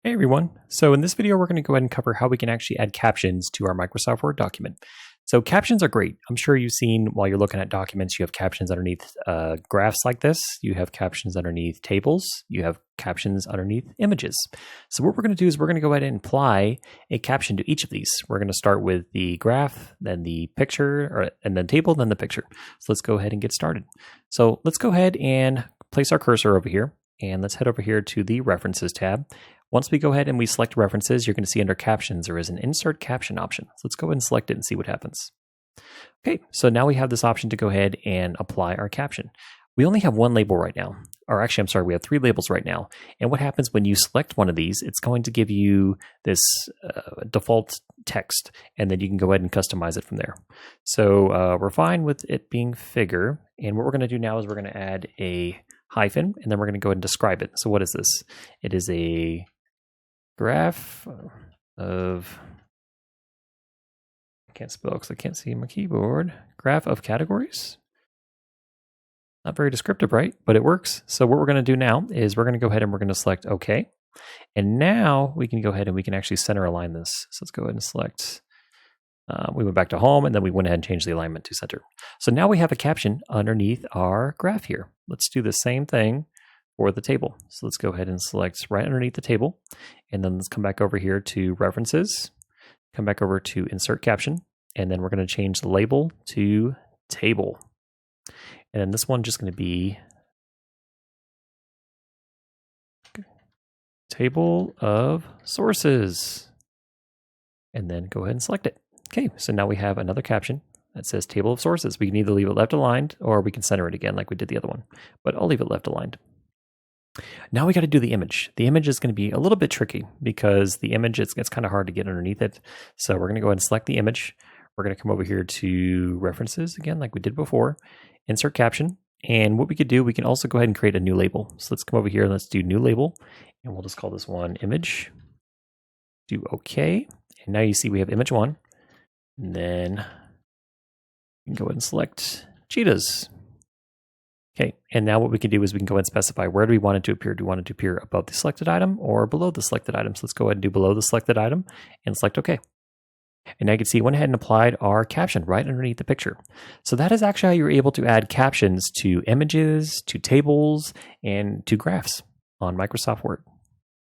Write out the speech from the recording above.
Hey everyone. So in this video, we're going to go ahead and cover how we can actually add captions to our Microsoft Word document. So captions are great. I'm sure you've seen while you're looking at documents, you have captions underneath graphs like this. You have captions underneath tables. You have captions underneath images. So what we're going to do is we're going to go ahead and apply a caption to each of these. We're going to start with the graph, then the picture, and then table, then the picture. So let's go ahead and get started. So let's go ahead and place our cursor over here. And let's head over here to the References tab. Once we go ahead and we select References, you're going to see under Captions, there is an Insert Caption option. So let's go ahead and select it and see what happens. Okay, so now we have this option to go ahead and apply our caption. We only have one label right now. Or actually, I'm sorry, we have three labels right now. And what happens when you select one of these, it's going to give you this default text, and then you can go ahead and customize it from there. So we're fine with it being figure. And what we're going to do now is we're going to add a hyphen, and then we're going to go ahead and describe it. So what is this? It is a graph of, I can't spell because I can't see my keyboard, graph of categories. Not very descriptive, right? But it works. So what we're going to do now is we're going to go ahead and we're going to select OK. And now we can go ahead and we can actually center align this. So let's go ahead and select, we went back to home and then we went ahead and changed the alignment to center. So now we have a caption underneath our graph here. Let's do the same thing for the table. So let's go ahead and select right underneath the table. And then let's come back over here to References, come back over to Insert Caption, and then we're going to change the label to Table. And then this one just going to be Table of Sources. And then go ahead and select it. Okay, so now we have another caption that says Table of Sources. We can either leave it left aligned or we can center it again like we did the other one. But I'll leave it left aligned. Now we got to do the image. The image is going to be a little bit tricky because the image, it's kind of hard to get underneath it. So we're going to go ahead and select the image. We're going to come over here to References again, like we did before, Insert Caption. And what we could do, we can also go ahead and create a new label. So let's come over here and let's do New Label. And we'll just call this one Image. Do OK. And now you see we have Image 1. And then we can go ahead and select cheetahs. Okay, and now what we can do is we can go ahead and specify where do we want it to appear. Do we want it to appear above the selected item or below the selected item? So let's go ahead and do below the selected item and select OK. And now you can see it went ahead and applied our caption right underneath the picture. So that is actually how you're able to add captions to images, to tables, and to graphs on Microsoft Word.